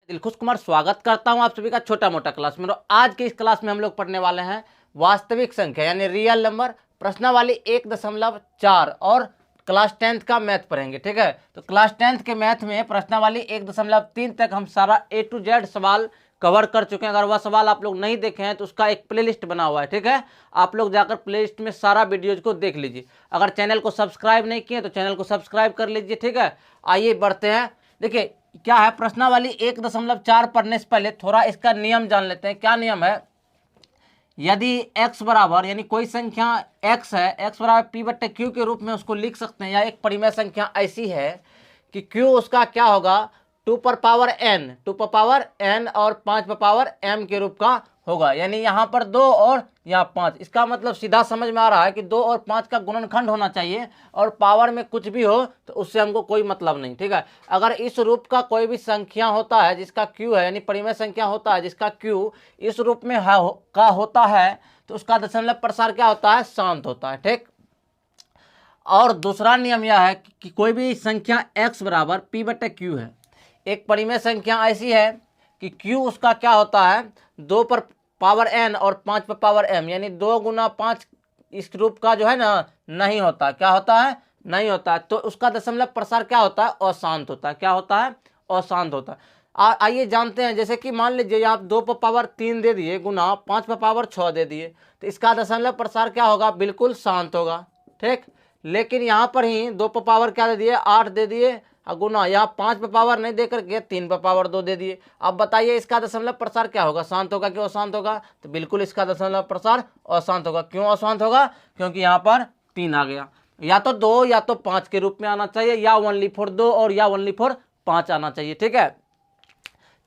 दिलखुश कुमार स्वागत करता हूं आप सभी का छोटा मोटा क्लास में। आज के इस क्लास में हम लोग पढ़ने वाले हैं वास्तविक संख्या यानी रियल नंबर, प्रश्नावली 1.4 और क्लास 10th का मैथ पढ़ेंगे। ठीक है, तो क्लास 10th के मैथ में प्रश्नावली 1.3 तक हम सारा A to Z सवाल कवर कर चुके हैं। अगर वह सवाल आप लोग नहीं देखे हैं तो उसका एक प्लेलिस्ट बना हुआ है। ठीक है, आप लोग जाकर प्लेलिस्ट में सारा वीडियोज को देख लीजिए। अगर चैनल को सब्सक्राइब नहीं किए तो चैनल को सब्सक्राइब कर लीजिए। ठीक है, आइए बढ़ते हैं। देखिए क्या है, प्रश्नावली 1.4 पढ़ने से पहले थोड़ा इसका नियम जान लेते हैं। क्या नियम है? यदि x बराबर यानी कोई संख्या x है, x बराबर p/q के रूप में उसको लिख सकते हैं, या एक परिमेय संख्या ऐसी है कि q उसका क्या होगा 2 और 5 के रूप का होगा। यानी यहाँ पर 2 और यहाँ 5, इसका मतलब सीधा समझ में आ रहा है कि 2 और 5 का गुणनखंड होना चाहिए, और पावर में कुछ भी हो तो उससे हमको कोई मतलब नहीं। ठीक है, अगर इस रूप का कोई भी संख्या होता है जिसका q है, यानी परिमेय संख्या होता है जिसका q इस रूप में होता है, तो उसका दशमलव प्रसार क्या होता है? शांत होता है। ठीक, और दूसरा नियम यह है कि कोई भी संख्या x बराबर p/q है। एक परिमेय संख्या ऐसी है कि q उसका क्या होता है 2 पर पावर n और 5 पर पावर m, यानी 2 गुना 5 इस रूप का जो है ना नहीं होता। क्या होता है? नहीं होता है। तो उसका दशमलव प्रसार क्या होता है? अशांत होता है। क्या होता है? अशांत होता है। आइए जानते हैं। जैसे कि मान लीजिए आप 2 पर पावर 3 दे दिए गुना 5 पर पावर 6 दे दिए, तो इसका दशमलव प्रसार क्या होगा? बिल्कुल शांत होगा। ठीक, लेकिन यहाँ पर ही 2 पर पावर क्या दे दिए? 8 दे दिए, गुना यहाँ 5 पे पावर नहीं देकर के 3 पे पावर 2 दे दिए। अब बताइए इसका दशमलव प्रसार क्या होगा? शांत होगा कि अशांत होगा? तो बिल्कुल इसका दशमलव प्रसार अशांत होगा। क्यों अशांत होगा? क्योंकि यहाँ पर 3 आ गया। या तो 2 या तो 5 के रूप में आना चाहिए, या ओनली फॉर 2 और या ओनली फॉर 5 आना चाहिए। ठीक है,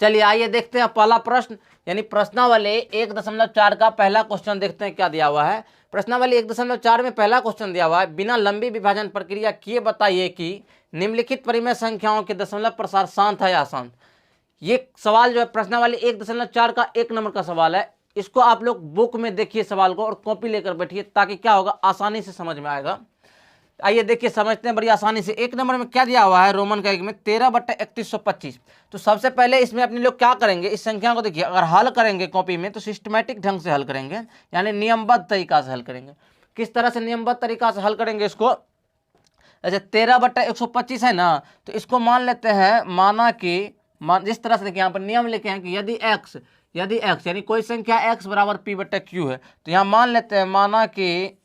चलिए आइए देखते हैं पहला प्रश्न, यानी प्रश्नावली 1.4 का पहला क्वेश्चन देखते हैं क्या दिया हुआ है। प्रश्नावली 1.4 में पहला क्वेश्चन दिया हुआ है, बिना लंबी विभाजन प्रक्रिया किए बताइए कि निम्नलिखित परिमेय संख्याओं के दशमलव प्रसार शांत है या अशांत। ये सवाल जो है प्रश्नावली 1.4 का 1 नंबर का सवाल है। इसको आप लोग बुक में देखिए सवाल को, और कॉपी लेकर बैठिए, ताकि क्या होगा आसानी से समझ में आएगा। आइए देखिए समझते हैं बड़ी आसानी से। 1 नंबर में क्या दिया हुआ है रोमन का 1 में 13/3125। तो सबसे पहले इसमें अपने लोग क्या करेंगे, इस संख्या को देखिए, अगर हल करेंगे कॉपी में तो सिस्टमैटिक ढंग से हल करेंगे, यानी नियमबद्ध तरीका से हल करेंगे। किस तरह से नियमबद्ध तरीका से हल करेंगे इसको? अच्छा 13/125 है ना, तो इसको मान लेते हैं, माना कि जिस तरह से देखिए यहाँ पर नियम लिखे हैं कि यदि x यानी कोई संख्या x बराबर p/q है, तो यहाँ मान लेते हैं, माना कि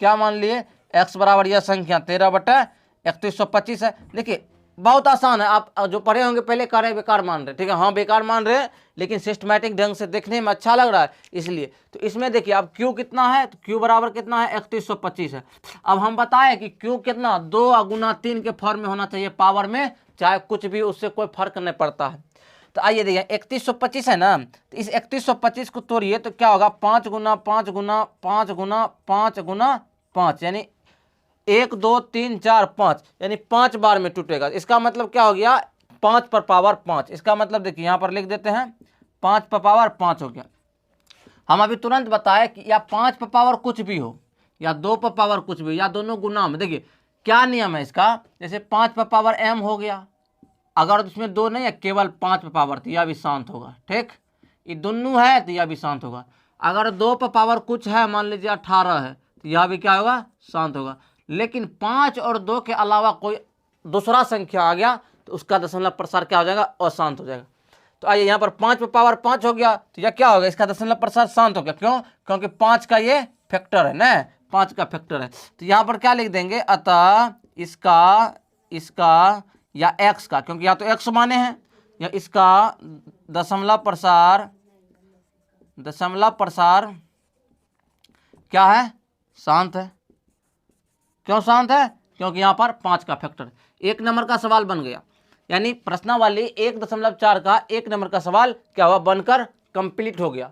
क्या मान लिए x बराबर यह संख्या 13/3125 है। देखिए बहुत आसान है, आप जो पढ़े होंगे पहले कह रहे बेकार मान रहे। ठीक है, हाँ बेकार मान रहे, लेकिन सिस्टमैटिक ढंग से देखने में अच्छा लग रहा है इसलिए। तो इसमें देखिए अब q कितना है, तो q बराबर कितना है 3125 है। अब हम बताएं कि q कितना 2 गुना 3 के फॉर्म में होना चाहिए, पावर में चाहे कुछ भी, उससे कोई फर्क नहीं पड़ता है। तो आइए देखिए 3125 है ना, तो इस 3125 को तोड़िए तो क्या होगा 5 गुना 5 गुना 5 गुना 5 गुना 5, यानी 1 2 3 4 5, यानी 5 बार में टूटेगा। इसका मतलब क्या हो गया 5 पर पावर 5। इसका मतलब देखिए यहाँ पर लिख देते हैं 5 पर पावर 5 हो गया। हम अभी तुरंत बताए कि या 5 पर पावर कुछ भी हो या 2 पर पावर कुछ भी, या दोनों गुना में। देखिए क्या नियम है इसका, जैसे 5 पर पावर m हो गया, अगर उसमें 2 नहीं है केवल 5 पर पावर, तो यह भी शांत होगा। ठीक, ये दोनों है तो यह भी शांत होगा। अगर 2 पर पावर कुछ है, मान लीजिए 18 है, तो यह भी क्या होगा? शांत होगा। लेकिन 5 और 2 के अलावा कोई दूसरा संख्या आ गया तो उसका दशमलव प्रसार क्या हो जाएगा? अशांत हो जाएगा। तो आइए यहाँ पर 5 पर पावर 5 हो गया, तो यह क्या होगा? इसका दशमलव प्रसार शांत हो गया। क्यों? क्योंकि 5 का ये फैक्टर है ना, 5 का फैक्टर है। तो यहाँ पर क्या लिख देंगे, अतः इसका या x का, क्योंकि या तो x माने हैं, या इसका दशमलव प्रसार क्या है? शांत है। क्यों शांत है? क्योंकि यहाँ पर 5 का फैक्टर। 1 नंबर का सवाल बन गया, यानी प्रश्नावली 1.4 का 1 नंबर का सवाल क्या हुआ? बनकर कंप्लीट हो गया।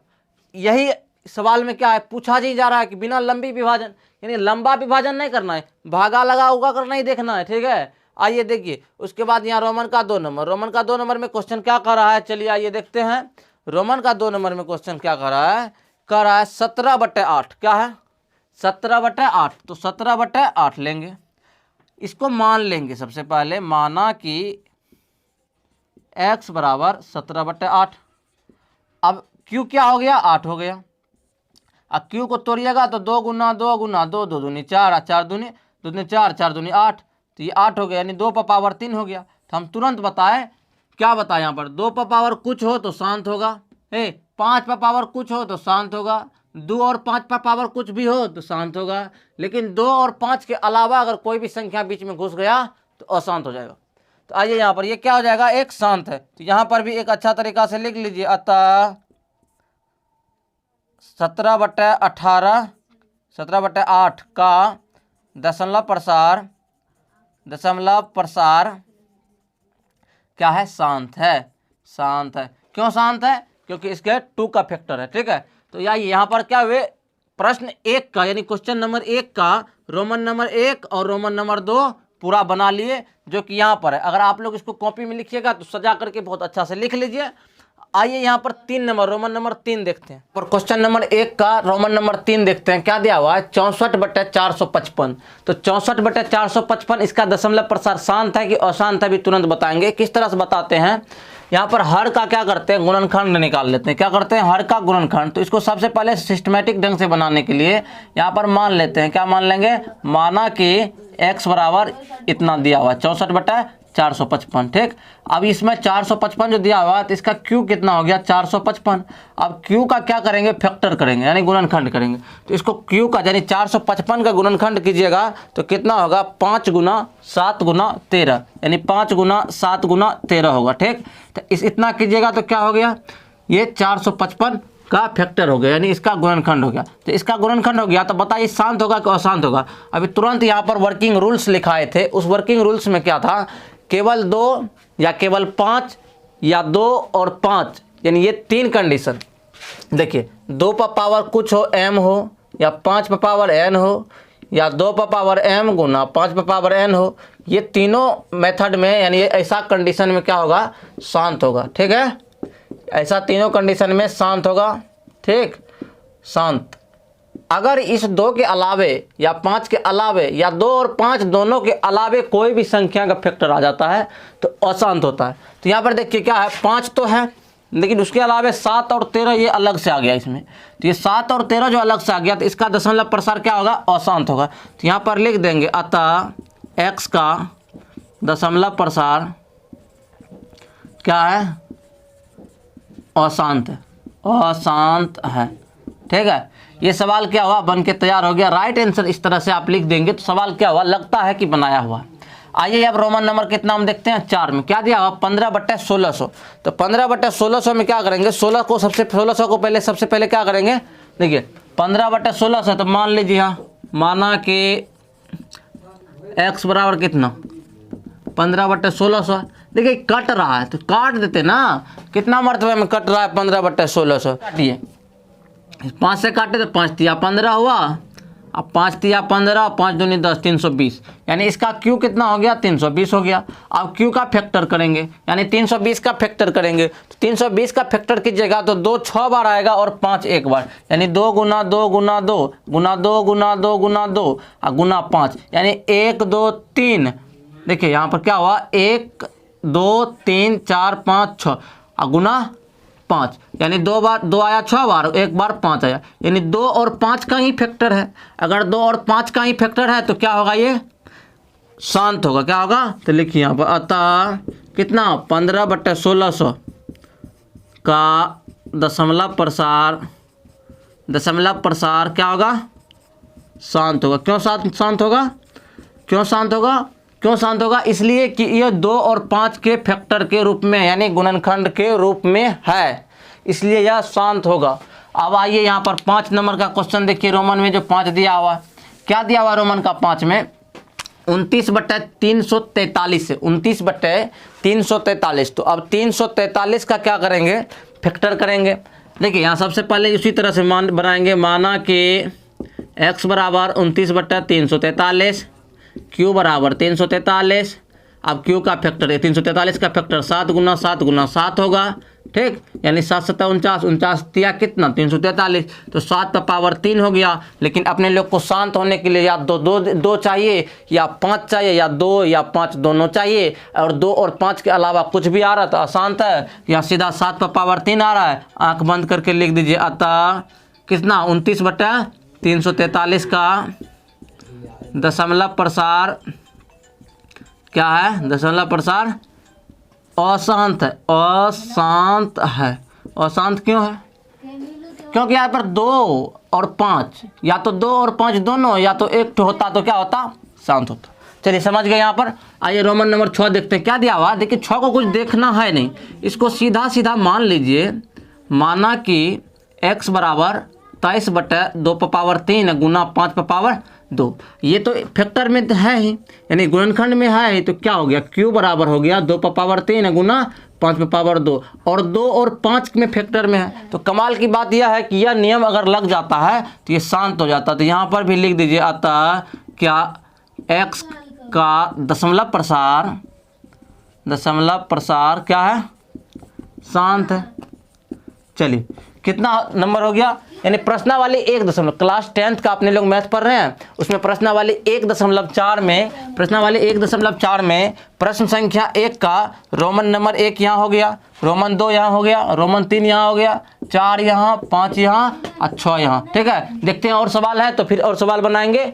यही सवाल में क्या है पूछा जी जा रहा है कि बिना लंबी विभाजन, यानी लंबा विभाजन नहीं करना है, भागा लगा उगा कर नहीं देखना है। ठीक है, आइए देखिए उसके बाद यहाँ रोमन का 2 नंबर में क्वेश्चन क्या कर रहा है, चलिए आइए देखते हैं। रोमन का 2 नंबर में क्वेश्चन क्या कर रहा है? 17/8। क्या है? 17/8। तो 17/8 लेंगे, इसको मान लेंगे। सबसे पहले माना कि x बराबर 17/8। अब q क्या हो गया, 8 हो गया। अब q को तोड़िएगा तो 2 गुना 2 गुना 2, 2 दूनी 4, 4 दूनी 2 दूनी 4, 4 दूनी 8, तो ये 8 हो गया, यानी 2 पर पावर 3 हो गया। तो हम तुरंत बताएं, क्या बताएं यहाँ पर, 2 पर पावर कुछ हो तो शांत होगा, 5 पर पावर कुछ हो तो शांत होगा, 2 और 5 पर पावर कुछ भी हो तो शांत होगा, लेकिन 2 और 5 के अलावा अगर कोई भी संख्या बीच में घुस गया तो अशांत हो जाएगा। तो आइए यहाँ पर ये क्या हो जाएगा, एक शांत है। तो यहाँ पर भी एक अच्छा तरीका से लिख लीजिए, अतः 17/18 17/8 का दशमलव प्रसार क्या है, शांत है। शांत है, क्यों शांत है, क्योंकि इसके 2 का फैक्टर है। ठीक है, तो यहाँ पर क्या हुए, प्रश्न 1 का यानी क्वेश्चन नंबर 1 का रोमन नंबर 1 और रोमन नंबर 2 पूरा बना लिए, जो कि यहाँ पर है। अगर आप लोग इसको कॉपी में लिखिएगा तो सजा करके बहुत अच्छा से लिख लीजिए। आइए यहाँ पर 3 नंबर रोमन नंबर 3 देखते हैं। और क्वेश्चन नंबर 1 का रोमन नंबर 3 देखते हैं, क्या दिया हुआ है, 64/455। तो 64/455 इसका दशमलव प्रसार शांत है कि अशांत है भी तुरंत बताएंगे। किस तरह से बताते हैं, यहाँ पर हर का क्या करते हैं, गुणनखंड निकाल लेते हैं। क्या करते हैं, हर का गुणनखंड। तो इसको सबसे पहले सिस्टमेटिक ढंग से बनाने के लिए यहाँ पर मान लेते हैं, क्या मान लेंगे, माना कि x बराबर इतना दिया हुआ 64/455। ठीक, अब इसमें 455 जो दिया हुआ तो इसका q कितना हो गया, 455। अब q का क्या करेंगे, फैक्टर करेंगे यानी गुणनखंड करेंगे। तो इसको q का यानी 455 का गुणनखंड कीजिएगा तो कितना होगा, 5 गुना 7 गुना 13, यानी 5 गुना 7 गुना 13 होगा। ठीक, तो इतना कीजिएगा तो क्या हो गया, ये 455 का फैक्टर हो गया, यानी इसका गुणनखंड हो गया। तो इसका गुणनखंड हो गया तो बताइए शांत होगा कि अशांत होगा। अभी तुरंत यहाँ पर वर्किंग रूल्स लिखाए थे, उस वर्किंग रूल्स में क्या था, केवल 2 या केवल 5 या 2 और 5, यानी ये 3 कंडीशन। देखिए 2 पर पावर कुछ हो m हो, या 5 पर पावर n हो, या 2 पर पावर m गुना 5 पर पावर n हो, ये तीनों मेथड में यानी ऐसा कंडीशन में क्या होगा, शांत होगा। ठीक है, ऐसा तीनों कंडीशन में शांत होगा। ठीक, शांत। अगर इस 2 के अलावे या 5 के अलावे या 2 और 5 दोनों के अलावे कोई भी संख्या का फैक्टर आ जाता है तो अशांत होता है। तो यहाँ पर देखिए क्या है, 5 तो है लेकिन उसके अलावे 7 और 13 ये अलग से आ गया इसमें। तो ये 7 और 13 जो अलग से आ गया तो इसका दशमलव प्रसार क्या होगा, अशांत होगा। तो यहाँ पर लिख देंगे, अतः x का दशमलव प्रसार क्या है, अशांत है, अशांत है। ठीक है, ये सवाल क्या हुआ, बन के तैयार हो गया। राइट आंसर इस तरह से आप लिख देंगे तो सवाल क्या हुआ, लगता है कि बनाया हुआ। आइए अब रोमन नंबर कितना हम देखते हैं, 4 में क्या दिया हुआ, 15/1600। तो 15/1600 में क्या करेंगे, 1600 को पहले सबसे पहले क्या करेंगे, देखिए 15/1600 तो मान लीजिए, हाँ माना कि x बराबर कितना, 15/1600। देखिए कट रहा है तो काट देते ना, कितना मरतबे में कट रहा है, 15/1600 काटिए, 5 से काटे तो 5 तिया 15 हुआ, अब 5 तिया 15, 5 दूनी 10, 320, यानी इसका q कितना हो गया, 320 हो गया। अब q का फैक्टर करेंगे यानी 320 का फैक्टर करेंगे, तो 320 का फैक्टर कीजिएगा तो 2 6 बार आएगा और 5 1 बार, यानी 2 गुना 2 गुना 2 गुना 2 गुना 2 गुना 2 और गुना 5, यानी 1 2 3। देखिए यहाँ पर क्या हुआ, 1 2 3 4 5 6 और गुना 5, यानी 2 बार 2 आया 6 बार, 1 बार 5 आया, यानी 2 और 5 का ही फैक्टर है। अगर 2 और 5 का ही फैक्टर है तो क्या होगा, ये शांत होगा। क्या होगा, तो लिखिए यहाँ पर, अतः कितना, 15/1600 का दशमलव प्रसार क्या होगा, शांत होगा। क्यों शांत होगा, क्यों शांत होगा, क्यों शांत होगा, इसलिए कि ये 2 और 5 के फैक्टर के रूप में यानी गुणनखंड के रूप में है, इसलिए यह शांत होगा। अब आइए यहाँ पर 5 नंबर का क्वेश्चन देखिए, रोमन में जो 5 दिया हुआ, क्या दिया हुआ रोमन का 5 में, 29/343 से 29/343। तो अब 343 का क्या करेंगे, फैक्टर करेंगे। देखिए यहाँ सबसे पहले उसी तरह से मान बनाएंगे, माना कि x बराबर 29/343, q बराबर 343। अब q का फैक्टर है 343 का फैक्टर 7 गुना 7 गुना 7 होगा, ठीक, यानी 7 7 49, 49 दिया कितना 343, तो 7 का पावर 3 हो गया। लेकिन अपने लोग को शांत होने के लिए या दो चाहिए या 5 चाहिए, या 2 या 5 दोनों चाहिए, और 2 और 5 के अलावा कुछ भी आ रहा तो अशांत है, या सीधा 7 का पावर 3 आ रहा है, आंख बंद करके लिख दीजिए। अतः कितना 29/343 का दशमलव प्रसार क्या है, दशमलव प्रसार अशांत है। अशांत है, अशांत क्यों है? क्योंकि यहाँ पर 2 और 5, या तो 2 और 5 दोनों, या तो एक होता तो क्या होता, शांत होता। चलिए समझ गए यहाँ पर। आइए रोमन नंबर 6 देखते हैं क्या दिया हुआ। देखिए 6 को कुछ देखना है नहीं, इसको सीधा सीधा मान लीजिए। माना कि x बराबर 23/2 गुना 5/2। ये तो फैक्टर में है ही, यानी गुणनखंड में है ही, तो क्या हो गया, q बराबर हो गया 2/3 गुना 5/2, और 2 और 5 में फैक्टर में है। तो कमाल की बात यह है कि यह नियम अगर लग जाता है तो ये शांत हो जाता है। तो यहाँ पर भी लिख दीजिए, अतः क्या x का दशमलव प्रसार क्या है, शांत है। चलिए कितना नंबर हो गया, यानी प्रश्नावली 1 क्लास 10th का अपने लोग मैथ पढ़ रहे हैं, उसमें प्रश्नावली 1.4 में प्रश्न संख्या 1 का रोमन नंबर 1 यहाँ हो गया, रोमन 2 यहाँ हो गया, रोमन 3 यहाँ हो गया, 4 यहाँ, 5 यहाँ और 6 यहाँ। ठीक है, देखते हैं और सवाल है तो फिर और सवाल बनाएंगे।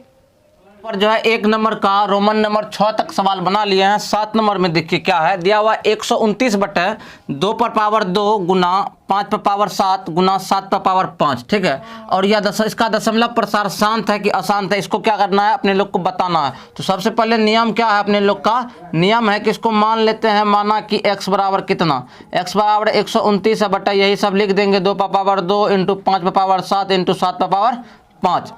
पर जो है 1 नंबर का रोमन नंबर 6 तक सवाल बना लिए हैं। 7 नंबर में देखिए क्या है दिया हुआ, 129/2 गुना 5/7 गुना 7/5। ठीक है, और यह इसका दशमलव प्रसार शांत है कि अशांत है, इसको क्या करना है अपने लोग को बताना है। तो सबसे पहले नियम क्या है अपने लोग का, नियम है कि इसको मान लेते हैं। माना कि x बराबर कितना, x बराबर 129 है बटा यही सब लिख देंगे 2/2 इंटू 5/7 इंटू 7/5।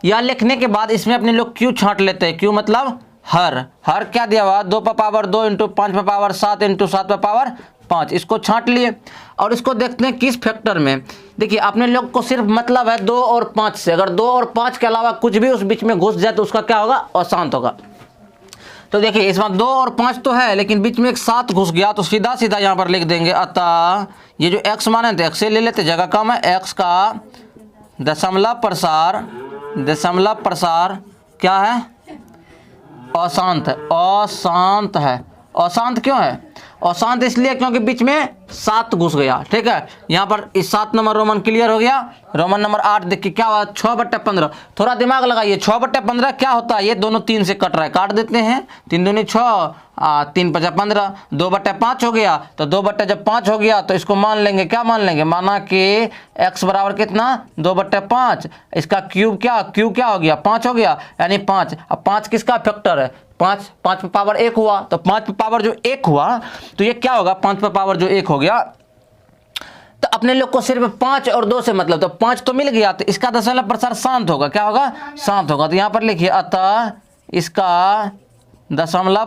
यह लिखने के बाद इसमें अपने लोग क्यू छांट लेते हैं। क्यू मतलब हर क्या दिया हुआ 2/2 इंटू 5/7 इंटू 7/5, इसको छांट लिए। और इसको देखते हैं किस फैक्टर में। देखिए अपने लोग को सिर्फ मतलब है 2 और 5 से, अगर 2 और 5 के अलावा कुछ भी उस बीच में घुस जाए तो उसका क्या होगा, अशांत होगा। तो देखिए इसमें 2 और 5 तो है, लेकिन बीच में एक 7 घुस गया, तो सीधा सीधा यहाँ पर लिख देंगे। अतः ये जो x माने तो x से ले लेते, जगह कम है, x का दशमलव प्रसार क्या है, अशांत है। अशांत है, अशांत क्यों है, अशांत इसलिए क्योंकि बीच में 7 घुस गया। ठीक है, यहाँ पर इस 7 नंबर रोमन क्लियर हो गया। रोमन नंबर 8 देखिए क्या हुआ, 6/15। थोड़ा दिमाग लगाइए, 6/15 क्या होता है, ये दोनों 3 से कट रहा है, काट देते हैं। 3 दूनी 6, 3×5 2/5 हो गया। तो 2/5 हो गया तो इसको मान लेंगे, क्या मान लेंगे, माना कि x बराबर कितना 2/5, इसका क्यूब क्या हो गया 5 हो गया, यानी 5। अब 5 किसका फैक्टर है, 5/1 हुआ, तो 5 जो 1 हुआ तो ये क्या होगा, 5 जो 1 हो गया। तो अपने लोग को सिर्फ 5 और 2 से मतलब, तो 5 तो मिल गया, तो इसका दशमलव प्रसार शांत होगा। क्या होगा, शांत होगा। तो यहाँ पर लिखिए, अतः इसका दशमलव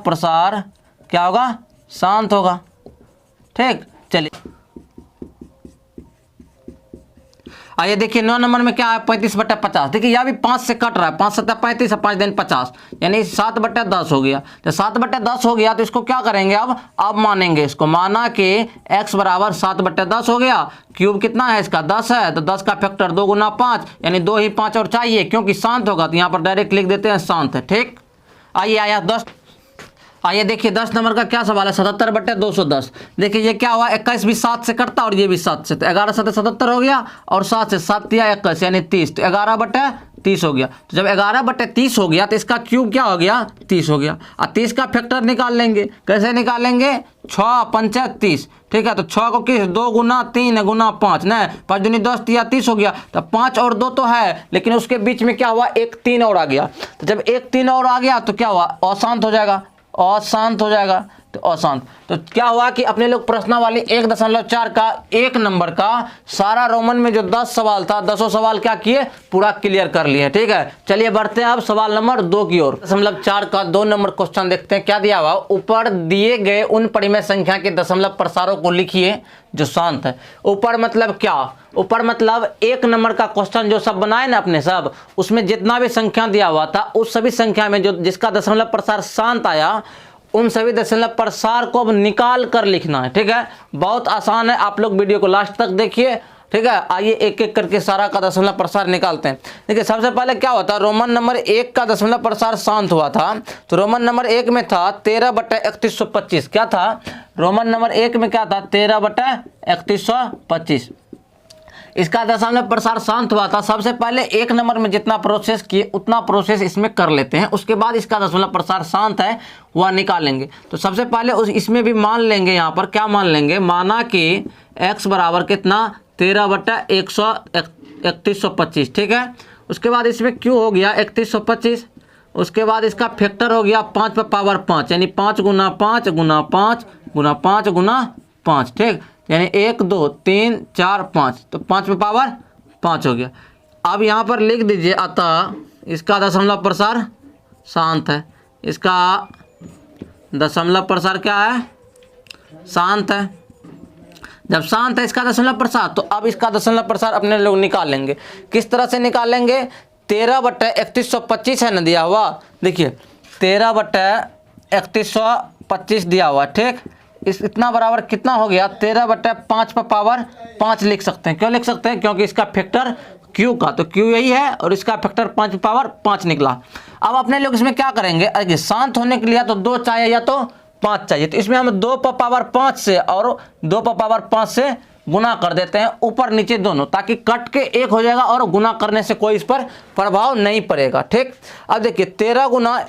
प्रसार क्या होगा, शांत होगा। ठीक, चलिए आइए देखिए 9 नंबर में क्या है, 35/50। देखिए यह भी 5 से कट रहा है, 5 7 35 और 5 दिन 50, यानी 7/10 हो गया। तो 7/10 हो गया तो इसको क्या करेंगे, अब मानेंगे इसको। माना कि x बराबर 7/10 हो गया, क्यूब कितना है इसका 10 है, तो 10 का फैक्टर 2 गुना 5, यानी 2 ही 5 और चाहिए क्योंकि शांत होगा, तो यहाँ पर डायरेक्ट लिख देते हैं शांत है। ठीक, आइए देखिए 10 नंबर का क्या सवाल है, 77/210। देखिए ये क्या हुआ, 21 भी 7 से कटता और ये भी 7 से, तो 11 7 77 हो गया, और 7 से 7 दिया 21 यानी 30, तो 11/30 हो गया। तो जब 11/30 हो गया तो इसका क्यूब क्या हो गया, 30 हो गया। और 30 का फैक्टर निकाल लेंगे, कैसे निकालेंगे, 6 पंचे 30। ठीक है, तो 6 को किस 2 गुना 3 गुना 5 नहीं, 5 दूनी 10 दिया 30 हो गया। तो 5 और 2 तो है, लेकिन उसके बीच में क्या हुआ, एक 3 और आ गया। तो जब एक 3 और आ गया तो क्या हुआ, अशांत हो जाएगा, अशांत हो जाएगा। तो अशांत, तो क्या हुआ कि अपने लोग प्रश्नावली 1.4 का 1 नंबर का सारा रोमन में जो 10 सवाल था, 10 सवाल क्या किए, पूरा क्लियर कर लिए। ठीक है, चलिए बढ़ते हैं अब सवाल नंबर 2 की ओर। 0.4 का 2 नंबर क्वेश्चन देखते हैं क्या दिया हुआ। ऊपर दिए गए उन परिमेय संख्या के दशमलव प्रसारों को लिखिए जो शांत है। ऊपर मतलब क्या, ऊपर मतलब 1 नंबर का क्वेश्चन जो सब बनाए ना अपने सब, उसमें जितना भी संख्या दिया हुआ था उस सभी संख्या में जो जिसका दशमलव प्रसार शांत आया उन सभी दशमलव प्रसार को अब निकाल कर लिखना है। ठीक है, बहुत आसान है, आप लोग वीडियो को लास्ट तक देखिए। ठीक है, आइए एक एक करके सारा का दशमलव प्रसार निकालते हैं। देखिए सबसे पहले क्या होता है, रोमन नंबर 1 का दशमलव प्रसार शांत हुआ था, तो रोमन नंबर 1 में था 13/3125। क्या था रोमन नंबर 1 में, क्या था 13/3125। इसका दशमलव प्रसार शांत हुआ था। सबसे पहले 1 नंबर में जितना प्रोसेस किए उतना प्रोसेस इसमें कर लेते हैं, उसके बाद इसका दशमलव प्रसार शांत है वह निकालेंगे। तो सबसे पहले इसमें भी मान लेंगे, यहाँ पर क्या मान लेंगे, माना कि x बराबर कितना 13/3125। ठीक है, उसके बाद इसमें q हो गया 3125, उसके बाद इसका फैक्टर हो गया 5/5 यानी 5 गुना 5 गुना 5 गुना 5 गुना 5। ठीक, यानी 1 2 3 4 5, तो 5/5 हो गया। अब यहाँ पर लिख दीजिए अतः इसका दशमलव प्रसार शांत है। इसका दशमलव प्रसार क्या है, शांत है। जब शांत है इसका दशमलव प्रसार, तो अब इसका दशमलव प्रसार अपने लोग निकाल लेंगे। किस तरह से निकालेंगे, 13/3125 है ना दिया हुआ, देखिए 13/3125 दिया हुआ। ठीक, इस इतना बराबर कितना हो गया 13/5 लिख सकते हैं। क्यों लिख सकते हैं, क्योंकि इसका फैक्टर q का, तो q यही है और इसका फैक्टर 5/5 निकला। अब अपने लोग इसमें क्या करेंगे, अगर शांत होने के लिए तो 2 चाहिए या तो 5 चाहिए, तो इसमें हम 2/5 से और 2/5 से गुना कर देते हैं ऊपर नीचे दोनों, ताकि कट के 1 हो जाएगा और गुना करने से कोई इस पर प्रभाव नहीं पड़ेगा। ठीक, अब देखिए 13 गुना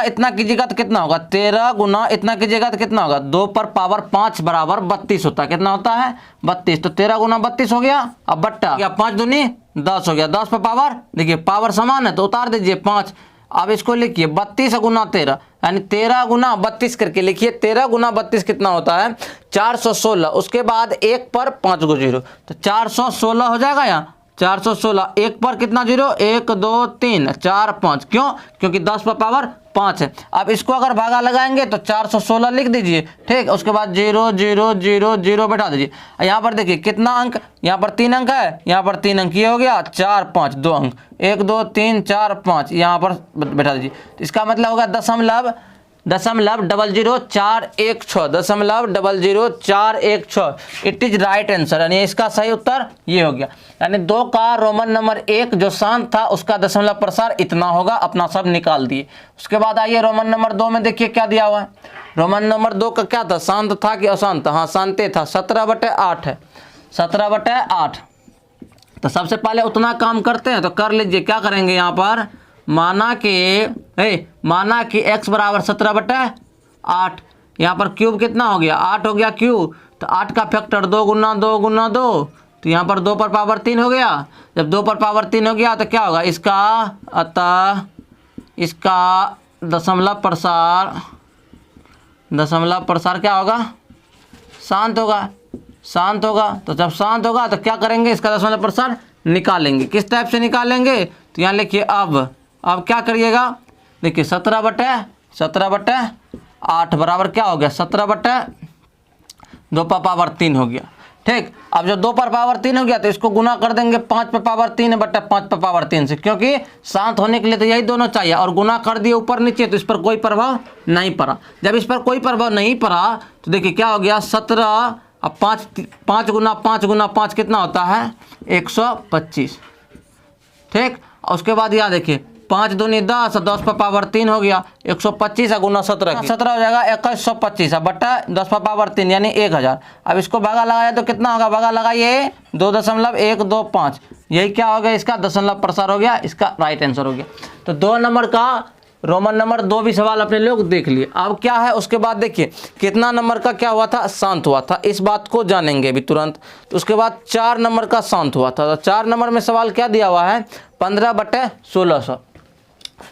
इतना कीजिएगा तो कितना होगा, 13 गुना इतना कीजिएगा तो कितना होगा, 2/5 बराबर 32 होता है। कितना होता है 32, तो 13 गुना 32 हो गया। अब बट्टा 5 दूनी 10 हो गया, 10 पर पावर, देखिए पावर समान है तो उतार दीजिए 5। अब इसको लिखिए 32 गुना 13 यानी 13 गुना 32 करके लिखिए। 13 गुना 32 कितना होता है 416, उसके बाद 1 पर 5 गो जीरो, तो 416 हो जाएगा। यहाँ 416, 1 पर कितना जीरो, 1 2 3 4 5, क्यों, क्योंकि 10/5 है। अब इसको अगर भागा लगाएंगे तो 416 लिख दीजिए। ठीक, उसके बाद 0 0 0 0 बैठा दीजिए। यहाँ पर देखिए कितना अंक, यहाँ पर 3 अंक है, यहाँ पर 3 अंक, ये हो गया 4 5 2 अंक, 1 2 3 4 5 यहाँ पर बैठा दीजिए। तो इसका मतलब होगा 0.00416 इट इज राइट आंसर, यानी इसका सही उत्तर ये हो गया। यानी 2 का रोमन नंबर 1 जो शांत था उसका दशमलव प्रसार इतना होगा, अपना सब निकाल दिए। उसके बाद आइए रोमन नंबर 2 में, देखिए क्या दिया हुआ है। रोमन नंबर 2 का क्या था, शांत था कि अशांत था, हाँ शांति था, 17/8 है, 17/8। तो सबसे पहले उतना काम करते हैं, तो कर लीजिए। क्या करेंगे यहाँ पर, माना कि x बराबर 17/8, यहाँ पर क्यूब कितना हो गया 8 हो गया क्यूब, तो 8 का फैक्टर 2 गुना 2 गुना 2, तो यहाँ पर 2/3 हो गया। जब 2/3 हो गया तो क्या होगा इसका, अतः इसका दशमलव प्रसार क्या होगा, शांत होगा। तो जब शांत होगा तो क्या करेंगे, इसका दशमलव प्रसार निकालेंगे। किस टाइप से निकालेंगे, तो यहाँ लिखिए अब क्या करिएगा, देखिए 17/8 बराबर क्या हो गया 17/2/3 हो गया। ठीक, अब जब 2/3 हो गया तो इसको गुना कर देंगे 5/3/5/3 से, क्योंकि शांत होने के लिए तो यही दोनों चाहिए, और गुना कर दिए ऊपर नीचे तो इस पर कोई प्रभाव नहीं पड़ा। जब इस पर कोई प्रभाव नहीं पड़ा तो देखिए क्या हो गया 17, अब 5 गुना 5 कितना होता है 125। ठीक, उसके बाद यहाँ देखिए 5 दूनी 10, 10/3 हो गया, 125 गुना 17 हो जाएगा 2125 बट्टा 10/3 यानी 1000। अब इसको भागा लगाया तो कितना होगा, भागा लगाइए 2.125, यही क्या हो गया इसका दशमलव प्रसार हो गया, इसका राइट आंसर हो गया। तो 2 नंबर का रोमन नंबर 2 भी सवाल अपने लोग देख लिए। अब क्या है उसके बाद देखिए कितना नंबर का क्या हुआ था, शांत हुआ था, इस बात को जानेंगे भी तुरंत। तो उसके बाद 4 नंबर का शांत हुआ था। तो 4 नंबर में सवाल क्या दिया हुआ है 15/1600।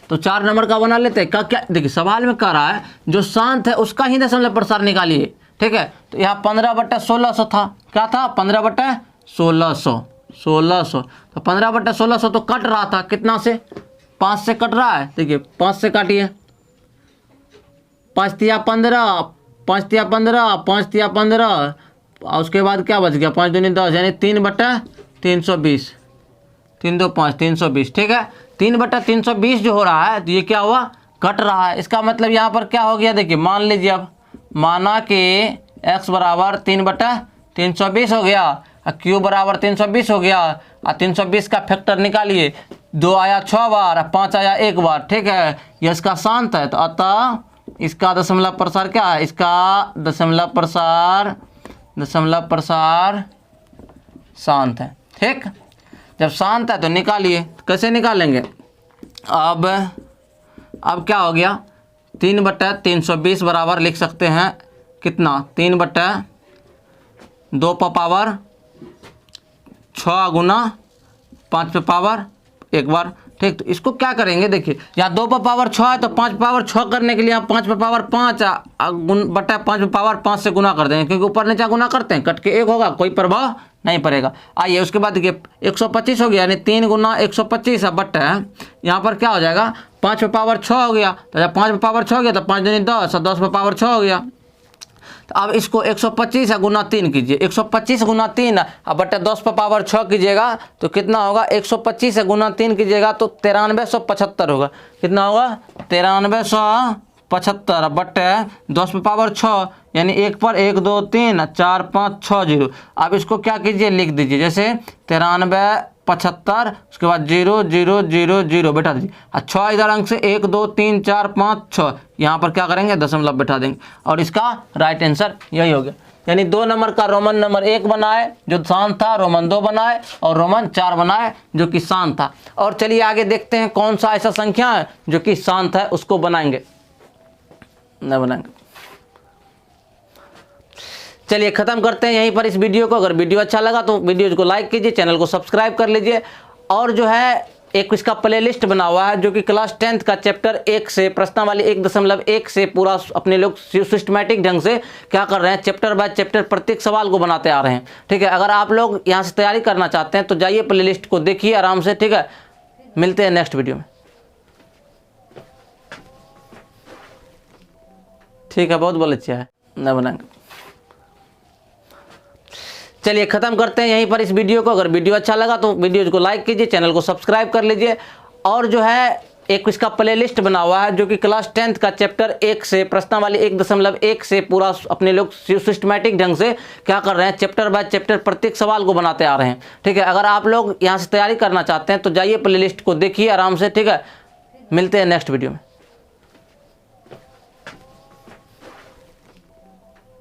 तो 4 नंबर का बना लेते हैं। क्या देखिए सवाल में कह रहा है जो शांत है उसका ही दशमलव प्रसार निकालिए। ठीक है, तो यहाँ 15/1600 था, क्या था 15/1600। तो 15/1600 तो कट रहा था कितना से, 5 से कट रहा है। देखिए 5 से काटिए, 5 तिया 15, 5 तिया 15, 5 तिया 15, और उसके बाद क्या बच गया 5 दूनी 10 यानी 3/320, 3 2 5 320। ठीक है, 3/320 जो हो रहा है तो ये क्या हुआ कट रहा है। इसका मतलब यहाँ पर क्या हो गया, देखिए मान लीजिए, अब माना कि x बराबर 3/320 हो गया, q बराबर 320 हो गया, और 320 का फैक्टर निकालिए, 2 आया 6 बार, 5 आया 1 बार, ठीक है, ये इसका शांत है। तो अतः इसका दशमलव प्रसार क्या है, इसका दशमलव प्रसार शांत है। ठीक, जब शांत है तो निकालिए, कैसे निकालेंगे, अब क्या हो गया, 3/320 बराबर लिख सकते हैं कितना, 3/2 पर पावर 6 गुना 5 पे पावर 1 बार। ठीक, तो इसको क्या करेंगे, देखिए यहाँ 2 पर पावर 6 है तो 5 पे पावर 6 करने के लिए आप 5 पे पावर 5 बटा 5 पे पावर 5 से गुना कर देंगे, क्योंकि ऊपर नीचे गुना करते हैं, कट के 1 होगा, कोई प्रभाव नहीं पड़ेगा। आइए उसके बाद देखिए 125 हो गया, यानी 3 गुना 125 बटा यहाँ पर क्या हो जाएगा, 5 पे पावर 6 हो गया, तो जब 5 पे पावर 6 हो गया तो 5 दूनी 10 और 10 पे पावर 6 हो गया। तो अब इसको 125 गुना 3 कीजिए, 125 गुना 3 अब बटे 10 पर पावर 6 कीजिएगा तो कितना होगा, 125 गुना 3 कीजिएगा तो 9375 होगा। कितना होगा, 9375 बटे 10 पर पावर 6, यानी 1 पर 1 2 3 4 5 6 0। अब इसको क्या कीजिए, लिख दीजिए, जैसे 9375, उसके बाद 0 0 0 0 बैठा दीजिए, और 6 इधर अंक से 1 2 3 4 5 6, यहाँ पर क्या करेंगे, दशमलव बैठा देंगे, और इसका राइट आंसर यही हो गया। यानी 2 नंबर का रोमन नंबर 1 बनाए जो शांत था, रोमन 2 बनाए, और रोमन 4 बनाए जो कि शांत था। और चलिए आगे देखते हैं कौन सा ऐसा संख्या है जो कि शांत है, उसको बनाएंगे, नहीं बनाएंगे। चलिए खत्म करते हैं यहीं पर इस वीडियो को। अगर वीडियो अच्छा लगा तो वीडियो को लाइक कीजिए, चैनल को सब्सक्राइब कर लीजिए, और जो है एक इसका प्लेलिस्ट बना हुआ है जो कि क्लास 10th का चैप्टर 1 से प्रश्नावली 1.1 से पूरा अपने लोग सिस्टमैटिक ढंग से क्या कर रहे हैं, चैप्टर बाय चैप्टर प्रत्येक सवाल को बनाते आ रहे हैं। ठीक है, अगर आप लोग यहाँ से तैयारी करना चाहते हैं तो जाइए प्लेलिस्ट को देखिए आराम से। ठीक है, मिलते हैं नेक्स्ट वीडियो में। ठीक है, बहुत अच्छा है, नहीं बनाएंगे। चलिए खत्म करते हैं यहीं पर इस वीडियो को। अगर वीडियो अच्छा लगा तो वीडियो को लाइक कीजिए, चैनल को सब्सक्राइब कर लीजिए, और जो है एक इसका प्लेलिस्ट बना हुआ है जो कि क्लास 10th का चैप्टर 1 से प्रश्नावली 1.1 से पूरा अपने लोग सिस्टमैटिक ढंग से क्या कर रहे हैं, चैप्टर बाय चैप्टर प्रत्येक सवाल को बनाते आ रहे हैं। ठीक है, अगर आप लोग यहाँ से तैयारी करना चाहते हैं तो जाइए प्लेलिस्ट को देखिए आराम से। ठीक है, मिलते हैं नेक्स्ट वीडियो में।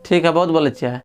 ठीक है, बहुत अच्छा है,